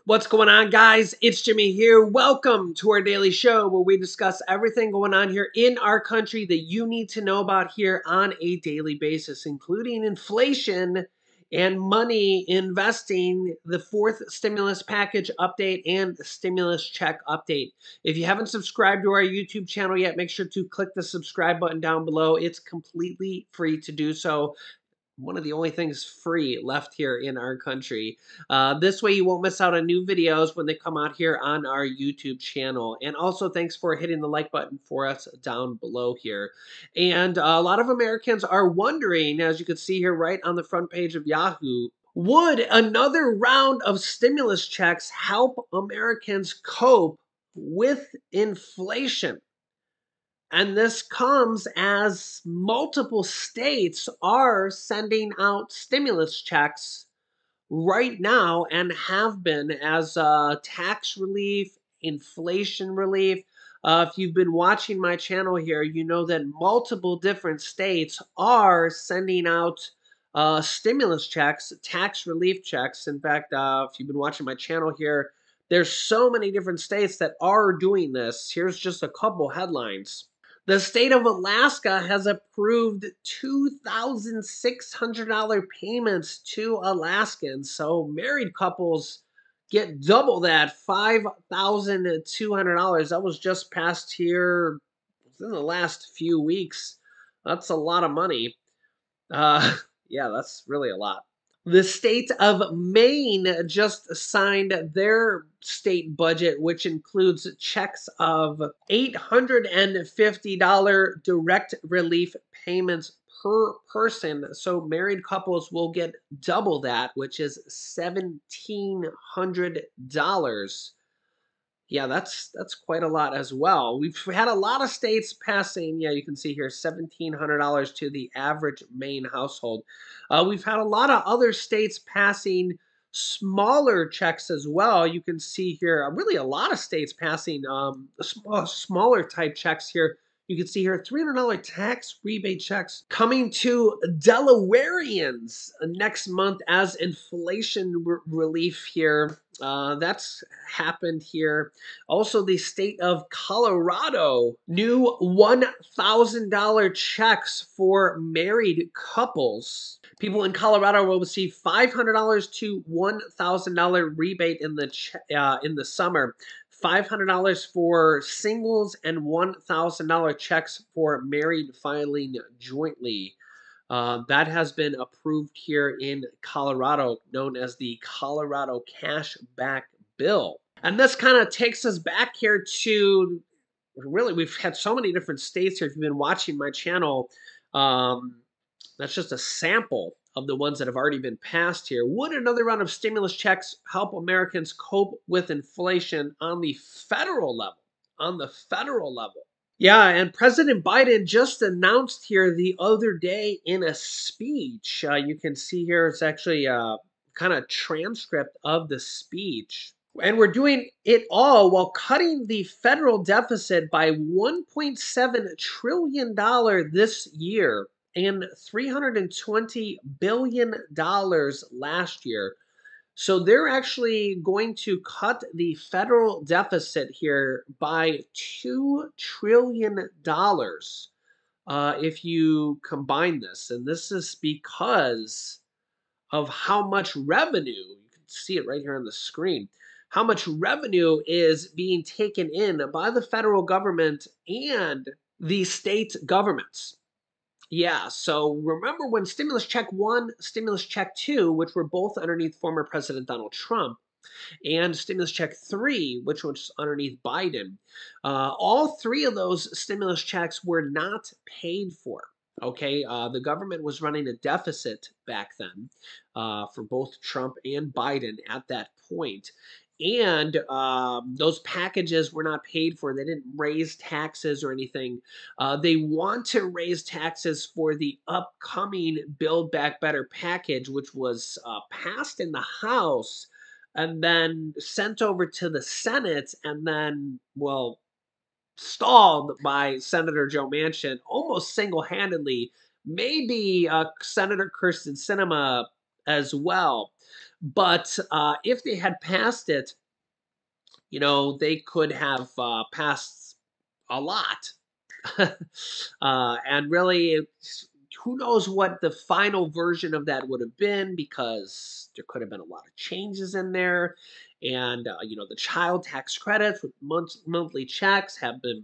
What's going on, guys? It's Jimmy here. Welcome to our daily show where we discuss everything going on here in our country that you need to know about here on a daily basis, including inflation and money investing, the fourth stimulus package update, and the stimulus check update. If you haven't subscribed to our YouTube channel yet, make sure to click the subscribe button down below. It's completely free to do so. One of the only things free left here in our country. This way you won't miss out on new videos when they come out here on our YouTube channel. And also thanks for hitting the like button for us down below here. And a lot of Americans are wondering, as you can see here right on the front page of Yahoo, would another round of stimulus checks help Americans cope with inflation? And this comes as multiple states are sending out stimulus checks right now and have been as tax relief, inflation relief. If you've been watching my channel here, you know that multiple different states are sending out stimulus checks, tax relief checks. In fact, if you've been watching my channel here, there's so many different states that are doing this. Here's just a couple headlines. The state of Alaska has approved $2,600 payments to Alaskans. So married couples get double that, $5,200. That was just passed here within the last few weeks. That's a lot of money. Yeah, that's really a lot. The state of Maine just signed their state budget, which includes checks of $850 direct relief payments per person. So married couples will get double that, which is $1,700. Yeah, that's quite a lot as well. We've had a lot of states passing, yeah, you can see here, $1,700 to the average Maine household. We've had a lot of other states passing smaller checks as well. You can see here, really a lot of states passing smaller type checks here. You can see here $300 tax rebate checks coming to Delawareans next month as inflation relief here. That's happened here. Also, the state of Colorado, new $1,000 checks for married couples. People in Colorado will receive $500 to $1,000 rebate in the summer. $500 for singles and $1,000 checks for married filing jointly. That has been approved here in Colorado, known as the Colorado Cashback Bill. And this kind of takes us back here to, really, we've had so many different states here. If you've been watching my channel, that's just a sample of the ones that have already been passed here. Would another round of stimulus checks help Americans cope with inflation on the federal level? On the federal level. Yeah, and President Biden just announced here the other day in a speech. You can see here it's actually a kind of transcript of the speech. And we're doing it all while cutting the federal deficit by $1.7 trillion this year and $320 billion last year. So they're actually going to cut the federal deficit here by $2 trillion if you combine this. And this is because of how much revenue, you can see it right here on the screen, how much revenue is being taken in by the federal government and the state governments. Yeah, so remember when Stimulus Check 1, Stimulus Check 2, which were both underneath former President Donald Trump, and Stimulus Check 3, which was underneath Biden, all three of those stimulus checks were not paid for. Okay, the government was running a deficit back then for both Trump and Biden at that point. And those packages were not paid for. They didn't raise taxes or anything. They want to raise taxes for the upcoming Build Back Better package, which was passed in the House and then sent over to the Senate and then, well, stalled by Senator Joe Manchin almost single-handedly, maybe Senator Kirsten Sinema as well. But if they had passed it, they could have passed a lot. And really, who knows what the final version of that would have been, because there could have been a lot of changes in there. And, the child tax credits with monthly checks have been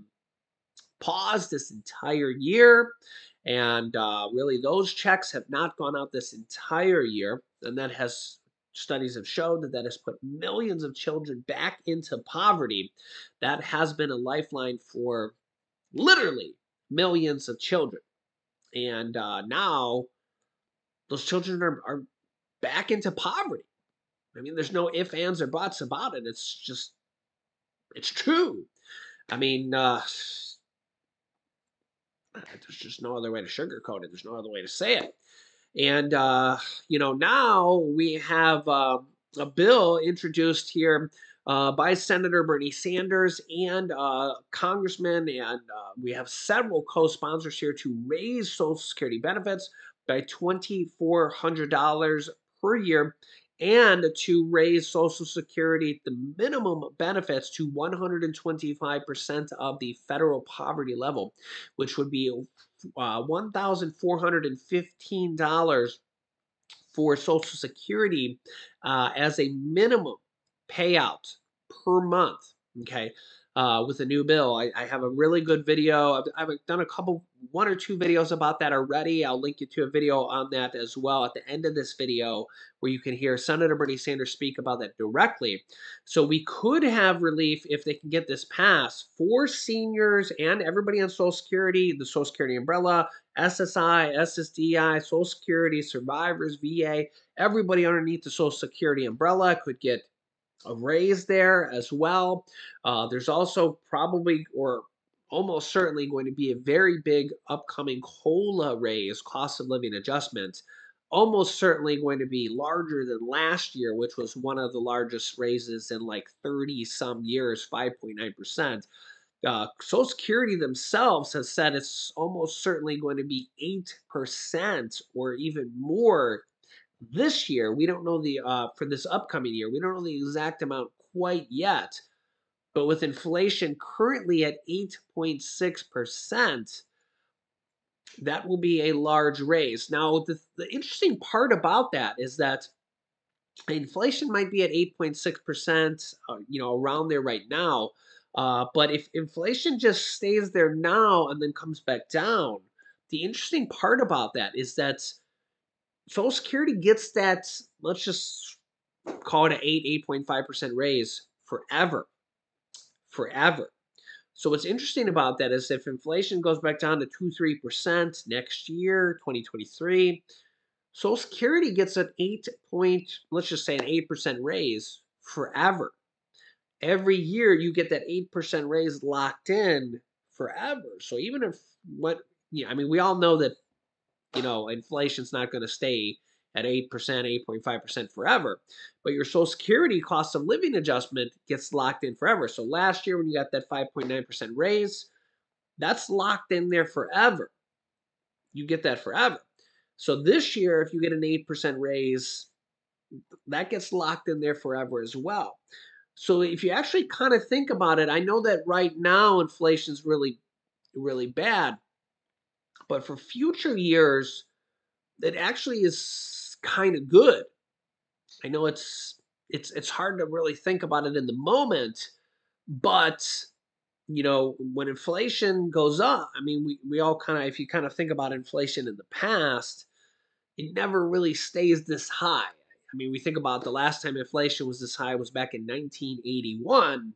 paused this entire year. And really, those checks have not gone out this entire year. And that has, studies have shown that has put millions of children back into poverty. That has been a lifeline for literally millions of children. And now those children are back into poverty. I mean, there's no ifs, ands, or buts about it. It's just, it's true. I mean, there's just no other way to sugarcoat it. There's no other way to say it. And, now we have a bill introduced here by Senator Bernie Sanders and Congressman, and we have several co sponsors here to raise Social Security benefits by $2,400 per year, and to raise Social Security, the minimum benefits, to 125% of the federal poverty level, which would be $1,415 for Social Security as a minimum payout per month. Okay. With a new bill, I have a really good video. I've done one or two videos about that already. I'll link you to a video on that as well at the end of this video, where you can hear Senator Bernie Sanders speak about that directly. So we could have relief if they can get this passed for seniors and everybody on Social Security, the Social Security umbrella, SSI, SSDI, Social Security, survivors, VA, everybody underneath the Social Security umbrella could get a raise there as well. There's also probably, or almost certainly, going to be a very big upcoming COLA raise, cost of living adjustment. Almost certainly going to be larger than last year, which was one of the largest raises in like 30 some years, 5.9%. Social Security themselves has said it's almost certainly going to be 8% or even more this year. We don't know the for this upcoming year. We don't know the exact amount quite yet. But with inflation currently at 8.6%, that will be a large raise. Now, the interesting part about that is that inflation might be at 8.6%, around there right now. But if inflation just stays there now and then comes back down, the interesting part about that is that Social Security gets that, let's just call it an 8.5% raise forever. Forever. So what's interesting about that is if inflation goes back down to 2-3% next year, 2023, Social Security gets an let's just say an 8% raise forever. Every year you get that 8% raise locked in forever. So even if we all know that inflation's not going to stay at 8%, 8.5% forever. But your Social Security cost of living adjustment gets locked in forever. So last year when you got that 5.9% raise, that's locked in there forever. You get that forever. So this year, if you get an 8% raise, that gets locked in there forever as well. So if you actually kind of think about it, I know that right now inflation's really, really bad. But for future years, it actually is kind of good. I know it's hard to really think about it in the moment, but when inflation goes up, I mean, we all kind of, if you kind of think about inflation in the past, it never really stays this high. I mean, we think about the last time inflation was this high was back in 1981.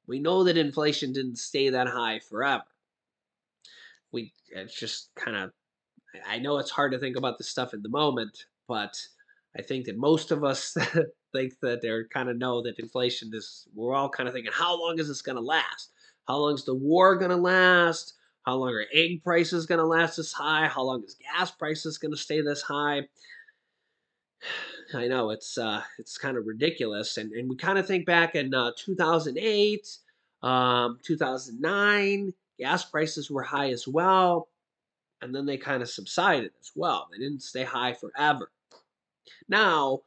We know that inflation didn't stay that high forever. It's just kind of, I know it's hard to think about this stuff in the moment, but I think that most of us think that they're kind of know that inflation is, we're all kind of thinking, how long is this going to last? How long is the war going to last? How long are egg prices going to last this high? How long is gas prices going to stay this high? I know it's kind of ridiculous. And we kind of think back in 2008, 2009, gas prices were high as well. And then they kind of subsided as well. They didn't stay high forever. Now,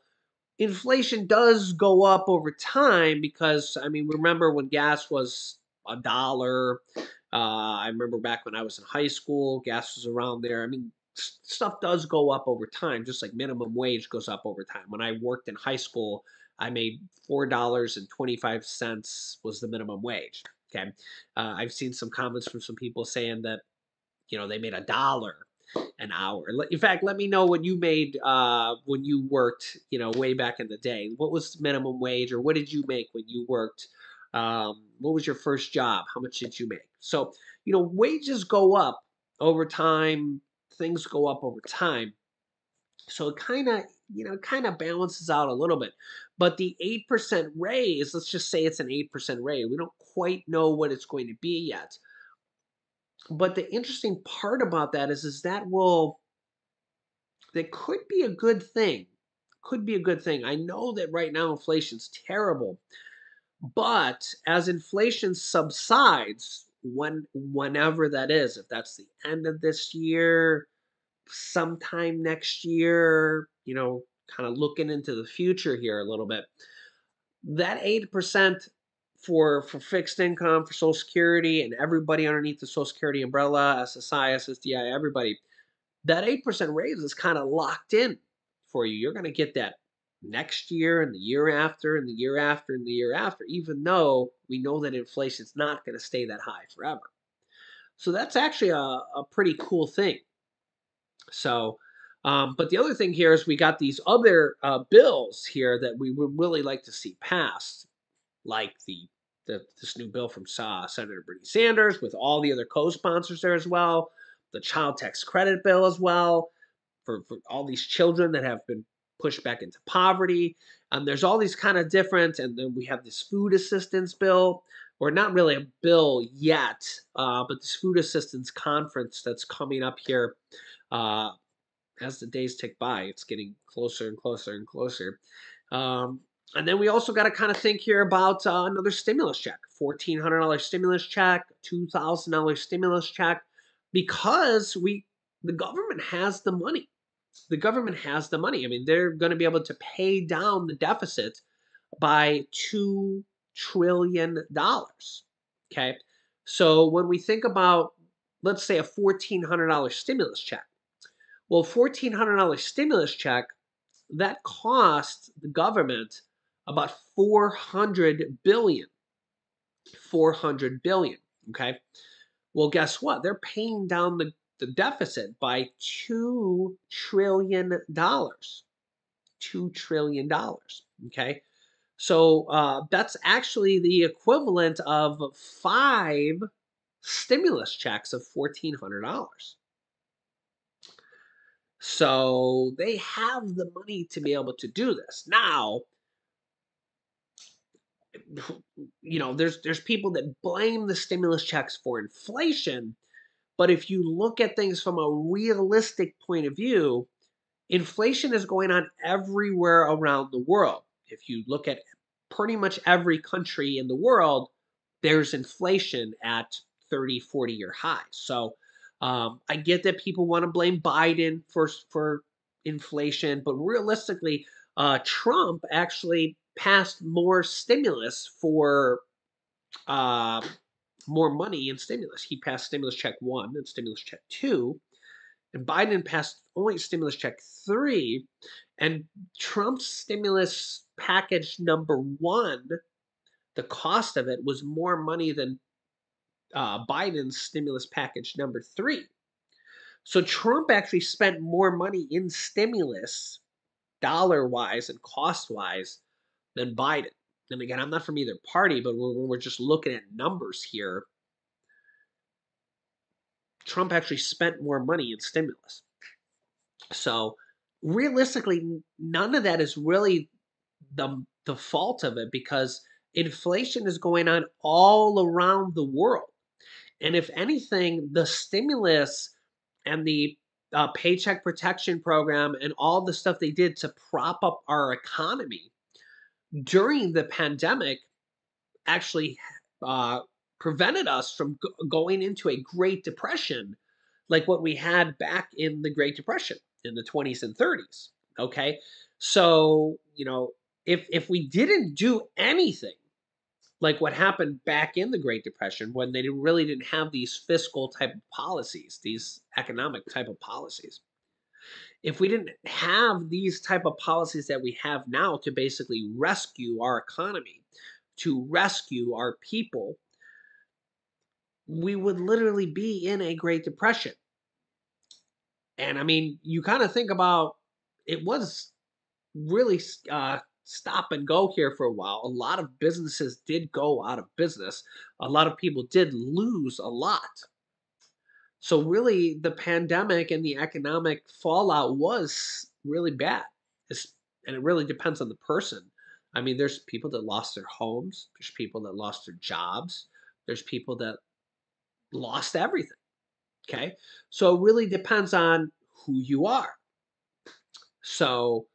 inflation does go up over time because, I mean, remember when gas was a dollar? I remember back when I was in high school, gas was around there. I mean, stuff does go up over time, just like minimum wage goes up over time. When I worked in high school, I made $4.25 was the minimum wage. Okay, I've seen some comments from some people saying that they made $1 an hour. In fact, let me know what you made when you worked, way back in the day. What was minimum wage, or what did you make when you worked? What was your first job? How much did you make? So, wages go up over time. Things go up over time. So it kind of balances out a little bit. But the 8% raise, let's just say it's an 8% raise. We don't quite know what it's going to be yet. But the interesting part about that is that could be a good thing. Could be a good thing. I know that right now inflation's terrible, but as inflation subsides, whenever that is, if that's the end of this year, sometime next year, kind of looking into the future here a little bit, that 8% for fixed income, for Social Security, and everybody underneath the Social Security umbrella, SSI, SSDI, everybody, that 8% raise is kind of locked in for you. You're going to get that next year and the year after and the year after and the year after, even though we know that inflation's not going to stay that high forever. So that's actually a pretty cool thing. So, but the other thing here is we got these other bills here that we would really like to see passed, like this new bill from Senator Bernie Sanders with all the other co-sponsors there as well, the child tax credit bill as well for all these children that have been pushed back into poverty. There's all these kind of different, and then we have this food assistance bill, or not really a bill yet, but this food assistance conference that's coming up here uh, as the days tick by. It's getting closer and closer and closer. Um, and then we also got to kind of think here about another stimulus check, $1,400 stimulus check, $2,000 stimulus check, because the government has the money. The government has the money. I mean, they're going to be able to pay down the deficit by $2 trillion. Okay. So when we think about, let's say, a $1,400 stimulus check, well, $1,400 stimulus check, that cost the government about 400 billion. 400 billion. Okay. Well, guess what? They're paying down the deficit by $2 trillion. $2 trillion. Okay. So that's actually the equivalent of 5 stimulus checks of $1,400. So they have the money to be able to do this. Now, there's people that blame the stimulus checks for inflation, but if you look at things from a realistic point of view, inflation is going on everywhere around the world. If you look at pretty much every country in the world, there's inflation at 30, 40-year highs. So I get that people want to blame Biden for inflation, but realistically, Trump actually passed more stimulus for uh, more money in stimulus. He passed stimulus check 1 and stimulus check 2, and Biden passed only stimulus check 3. And Trump's stimulus package number 1, the cost of it was more money than Biden's stimulus package number 3. So Trump actually spent more money in stimulus, dollar wise and cost wise, than Biden. And again, I'm not from either party, but when we're just looking at numbers here, Trump actually spent more money in stimulus. So realistically, none of that is really the fault of it, because inflation is going on all around the world. And if anything, the stimulus and the paycheck protection program and all the stuff they did to prop up our economy during the pandemic actually uh, prevented us from going into a Great Depression like what we had back in the Great Depression in the 20s and 30s. Okay. So, if we didn't do anything, like what happened back in the Great Depression when they really didn't have these fiscal type of policies, these economic type of policies. If we didn't have these type of policies that we have now to basically rescue our economy, to rescue our people, we would literally be in a Great Depression. And I mean, you kind of think about it was really stop and go here for a while. A lot of businesses did go out of business. A lot of people did lose a lot. So really, the pandemic and the economic fallout was really bad. It's, and it really depends on the person. I mean, there's people that lost their homes. There's people that lost their jobs. There's people that lost everything. Okay, so it really depends on who you are. So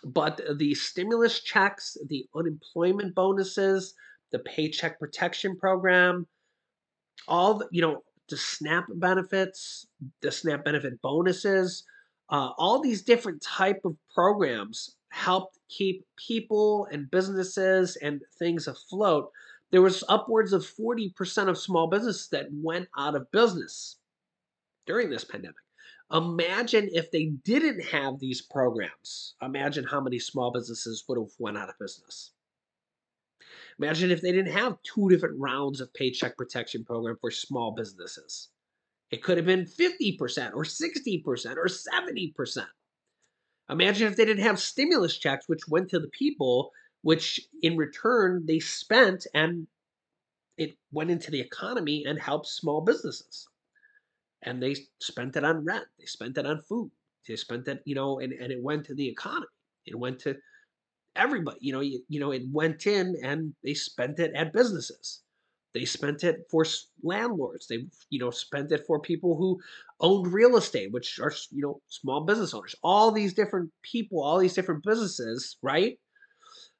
but the stimulus checks, the unemployment bonuses, the paycheck protection program, all the SNAP benefits, the SNAP benefit bonuses, all these different type of programs helped keep people and businesses and things afloat. There was upwards of 40% of small businesses that went out of business during this pandemic. Imagine if they didn't have these programs. Imagine how many small businesses would have went out of business. Imagine if they didn't have two different rounds of paycheck protection program for small businesses. It could have been 50% or 60% or 70%. Imagine if they didn't have stimulus checks, which went to the people, which in return they spent and it went into the economy and helped small businesses. And they spent it on rent. They spent it on food. They spent it, and it went to the economy. It went to everybody. It went in and they spent it at businesses. They spent it for landlords. They, spent it for people who owned real estate, which are, small business owners. All these different people, all these different businesses, right?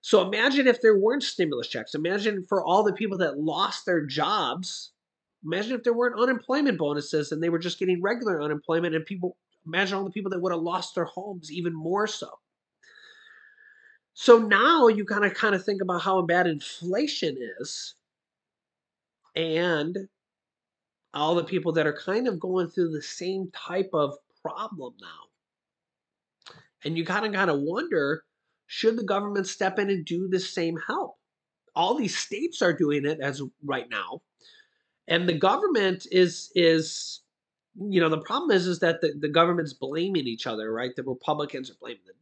So imagine if there weren't stimulus checks. Imagine for all the people that lost their jobs. Imagine if there weren't unemployment bonuses and they were just getting regular unemployment and people imagine all the people that would have lost their homes even more so. So now you kind of think about how bad inflation is and all the people that are kind of going through the same type of problem now. And you kind of wonder, should the government step in and do the same help? All these states are doing it as right now. And the government is the problem is that the government's blaming each other, right? The Republicans are blaming the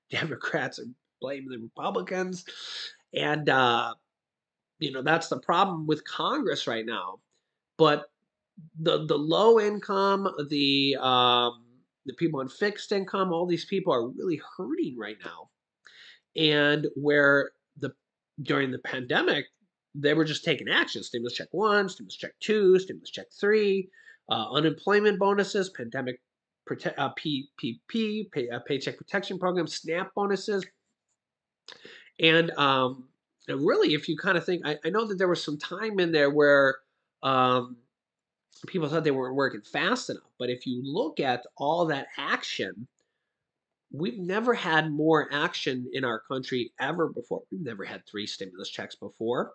Democrats are blaming the Republicans. And that's the problem with Congress right now. But the low income, the people on fixed income, all these people are really hurting right now. And where the during the pandemic, they were just taking action. Stimulus check one, stimulus check two, stimulus check three, unemployment bonuses, pandemic PPP, paycheck protection program, SNAP bonuses. And really, if you kind of think, I know that there was some time in there where um, people thought they weren't working fast enough. But if you look at all that action, we've never had more action in our country ever before. We've never had three stimulus checks before.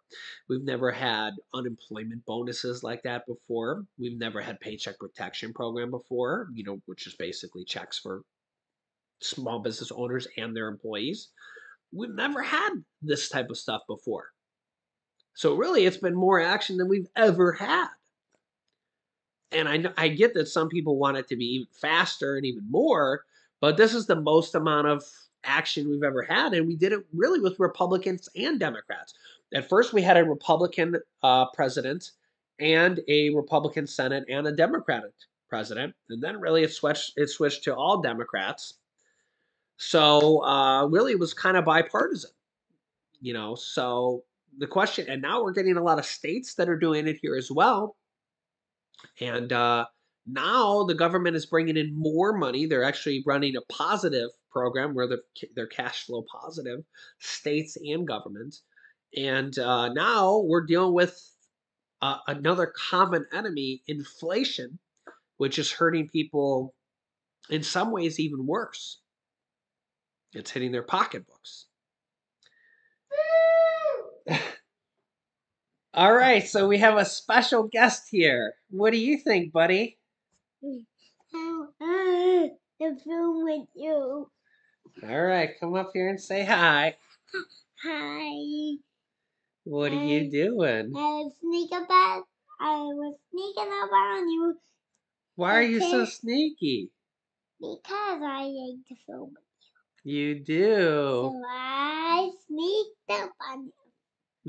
We've never had unemployment bonuses like that before. We've never had paycheck protection program before, which is basically checks for small business owners and their employees. We've never had this type of stuff before. So really, it's been more action than we've ever had. And I get that some people want it to be even faster and even more, but this is the most amount of action we've ever had, and we did it really with Republicans and Democrats. At first, we had a Republican president and a Republican Senate and a Democratic president, and then really it switched to all Democrats. So really, it was kind of bipartisan, So the question, and now we're getting a lot of states that are doing it here as well. And now the government is bringing in more money. They're actually running a positive program where they're cash flow positive, states and governments. And now we're dealing with another common enemy, inflation, which is hurting people In some ways, even worse. It's hitting their pocketbooks. All right, so we have a special guest here. What do you think, buddy? The film with you. All right, come up here and say hi. Hi. What are you doing? I was sneaking up on you Why are you so sneaky? because I like to film. You do. So I sneaked up on you.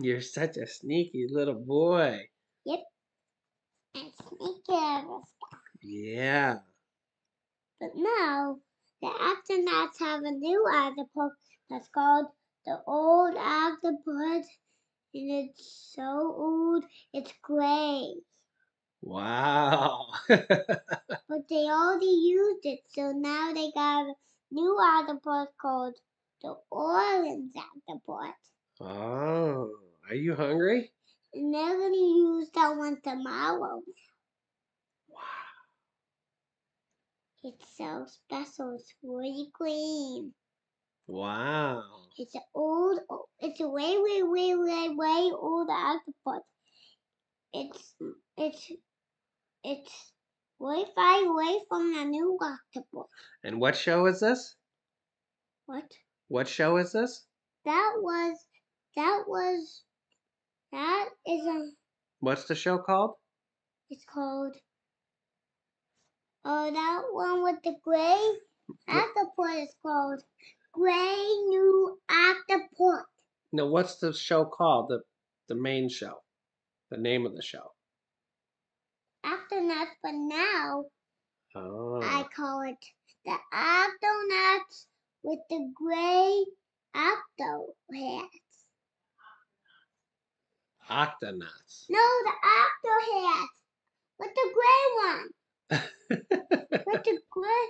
You're such a sneaky little boy. Yep. And sneaked out of the sky. Yeah. But now the astronauts have a new octopus that's called the old octopus, and it's so old it's gray. Wow. But they already used it, so now they got a new octopus called the orange octopus. Oh, are you hungry? And they're gonna use that one tomorrow. Wow. It's so special. It's really green. Wow. It's a way old octopus. It's way far away from the new octopus. And what show is this? What? What show is this? That is a. What's the show called? It's called. Oh, that one with the gray octopus is called Gray New Octopus. No, what's the show called? The main show. The name of the show. Octonauts, but now Oh. I call it the Octonauts with the gray octo hats. Octonauts. No, the octo hats with the gray one. With the gray,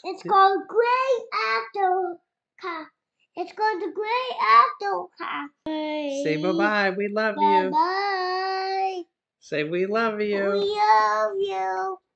it's called Gray Octo Car. It's called the Gray Octo Car. Say bye-bye. We love you. Bye-bye. Say we love you. We love you.